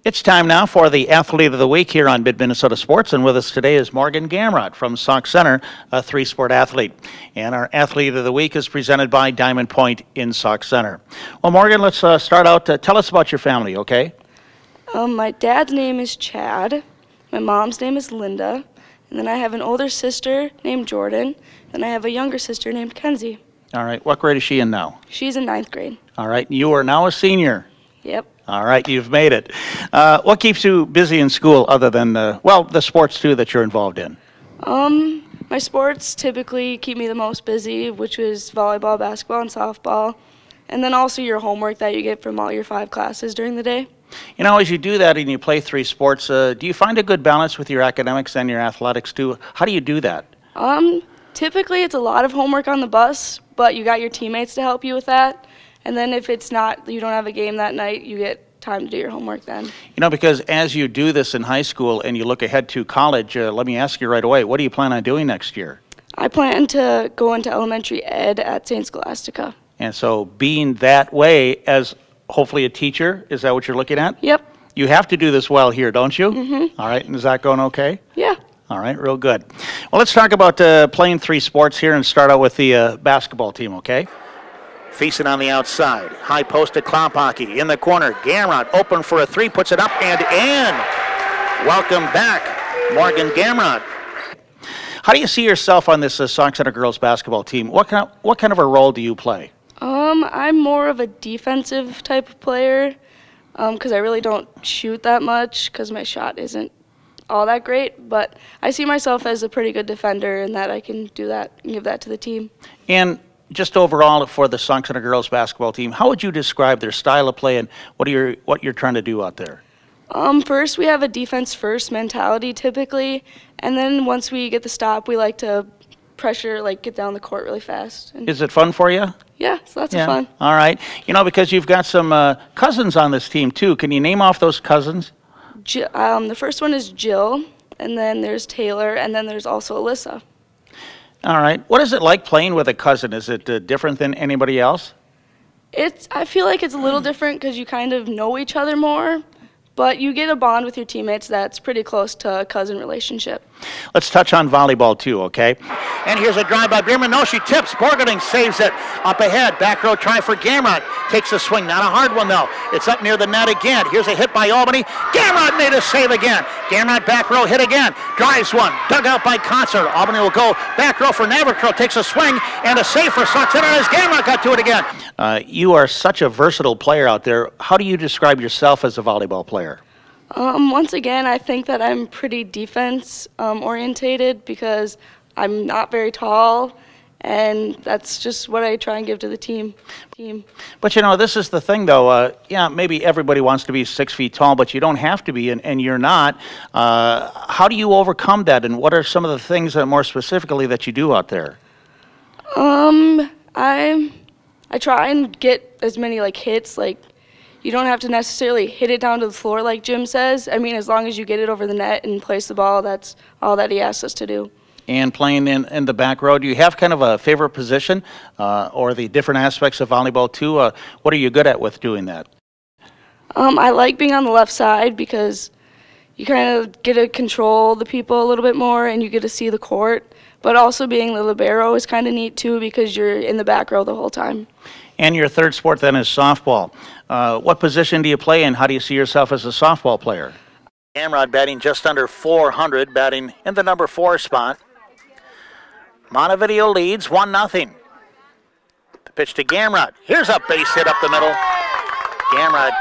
It's time now for the Athlete of the Week here on Mid-Minnesota Sports, and with us today is Morgan Gamrot from Sauk Centre, a three-sport athlete. And our Athlete of the Week is presented by Diamond Point in Sauk Centre. Well, Morgan, let's start out. Tell us about your family, okay? My dad's name is Chad, my mom's name is Linda, and then I have an older sister named Jordan, and I have a younger sister named Kenzie. All right. What grade is she in now? She's in 9th grade. All right. You are now a senior. Yep. All right, you've made it. What keeps you busy in school other than, the sports too that you're involved in? My sports typically keep me the most busy, which is volleyball, basketball, and softball, and then also your homework that you get from all your 5 classes during the day. You know, as you do that and you play 3 sports, do you find a good balance with your academics and your athletics too? How do you do that? Typically it's a lot of homework on the bus, but you got your teammates to help you with that. And then if it's not, you don't have a game that night, you get time to do your homework then. You know, because as you do this in high school and you look ahead to college, let me ask you right away, what do you plan on doing next year? I plan to go into elementary ed at St. Scholastica. And so being that way as hopefully a teacher, is that what you're looking at? Yep. You have to do this well here, don't you? Mm-hmm. All right, and is that going okay? Yeah. All right, real good. Well, let's talk about playing 3 sports here and start out with the basketball team, okay? Feasting on the outside. High post to Klopaki. In the corner, Gamrot open for a 3, puts it up and in. Welcome back, Morgan Gamrot. How do you see yourself on this Sauk Centre girls basketball team? What kind of a role do you play? I'm more of a defensive type of player because I really don't shoot that much because my shot isn't all that great, but I see myself as a pretty good defender and that I can do that and give that to the team. And just overall for the Sauk Centre girls basketball team, how would you describe their style of play and what you're trying to do out there? First, we have a defense-first mentality typically, and then once we get the stop, we like to pressure, get down the court really fast. And is it fun for you? Yeah, it's lots of fun. All right. You know, because you've got some cousins on this team too. Can you name off those cousins? The first one is Jill, and then there's Taylor, and then there's also Alyssa. All right. What is it like playing with a cousin? Is it different than anybody else? I feel like it's a little different because you kind of know each other more, but you get a bond with your teammates that's pretty close to a cousin relationship. Let's touch on volleyball too, okay? And here's a drive by Bierman. No, she tips. Borgeling saves it. Up ahead. Back row try for Gamrot. Takes a swing. Not a hard one, though. It's up near the net again. Here's a hit by Albany. Gamrot made a save again. Gamrot back row hit again. Drives one. Dug out by Concert. Albany will go back row for Navarcro. Takes a swing and a save for Sauk Centre as Gamrot got to it again. You are such a versatile player out there. How do you describe yourself as a volleyball player? Once again, I think that I'm pretty defense orientated because I'm not very tall, and that's just what I try and give to the team. But you know, this is the thing though, maybe everybody wants to be 6 feet tall, but you don't have to be, and you're not. How do you overcome that, and what are some of the things more specifically that you do out there? I try and get as many hits, you don't have to necessarily hit it down to the floor like Jim says. I mean, as long as you get it over the net and place the ball, that's all that he asks us to do. And playing in the back row, do you have kind of a favorite position or the different aspects of volleyball too? What are you good at with doing that? I like being on the left side because you kind of get to control the people a little bit more and you get to see the court. But also being the libero is kind of neat too because you're in the back row the whole time. And your third sport then is softball. What position do you play in? How do you see yourself as a softball player? Gamrot batting just under 400, batting in the number 4 spot. Montevideo leads 1-0. The pitch to Gamrot. Here's a base hit up the middle. Gamrot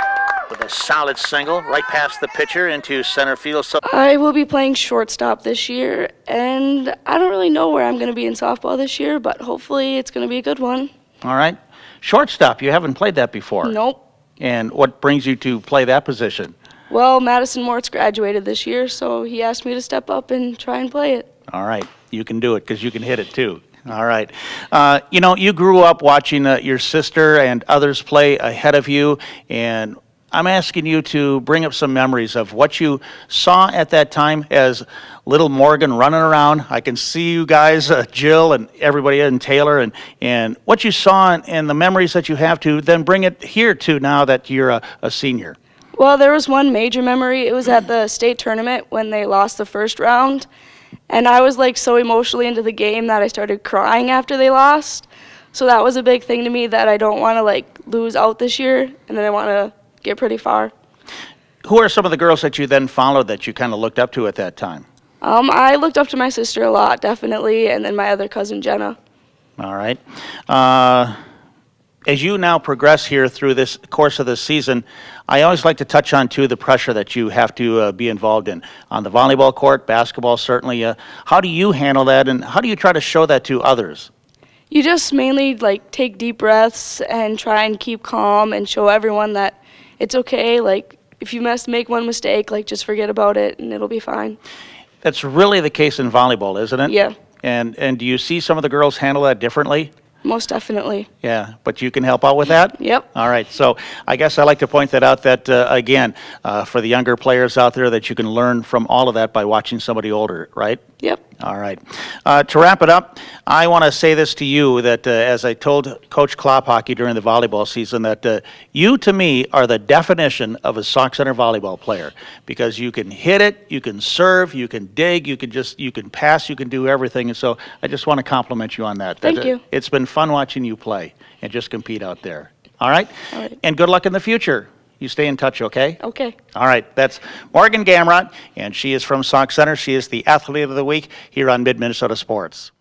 with a solid single right past the pitcher into center field. I will be playing shortstop this year, and I don't really know where I'm going to be in softball this year, but hopefully it's going to be a good one. All right. Shortstop, you haven't played that before. Nope. And what brings you to play that position? Well, Madison Mortz graduated this year, so he asked me to step up and try and play it. All right. You can do it because you can hit it too. All right. You know, you grew up watching your sister and others play ahead of you, and I'm asking you to bring up some memories of what you saw at that time as little Morgan running around. I can see you guys, Jill and everybody, and Taylor, and what you saw and the memories that you have to then bring it here to now that you're a senior. Well, there was one major memory. It was at the state tournament when they lost the first round. And I was like so emotionally into the game that I started crying after they lost. So that was a big thing to me that I don't want to like lose out this year, and then I want to get pretty far. Who are some of the girls that you then followed that you kind of looked up to at that time? I looked up to my sister a lot, definitely, and then my other cousin, Jenna. All right. As you now progress here through this course of the season, I always like to touch on, too, the pressure that you have to be involved in on the volleyball court, basketball, certainly. How do you handle that, and how do you try to show that to others? You just mainly like take deep breaths and try and keep calm and show everyone that it's okay. Like if you make one mistake, like just forget about it and it'll be fine. That's really the case in volleyball, isn't it? Yeah. And do you see some of the girls handle that differently? Most definitely. Yeah, but you can help out with that? Yep. All right, so I guess I like to point that out that, again, for the younger players out there, that you can learn from all of that by watching somebody older, right? Yep. All right. To wrap it up, I want to say this to you, that as I told Coach Klophocky during the volleyball season, that you, to me, are the definition of a Sauk Centre volleyball player, because you can hit it, you can serve, you can dig, you can pass, you can do everything. And so I just want to compliment you on that. Thank you. It's been fun watching you play and just compete out there. All right? All right. And good luck in the future. You stay in touch, okay? Okay. All right. That's Morgan Gamrot, and she is from Sauk Centre. She is the Athlete of the Week here on Mid-Minnesota Sports.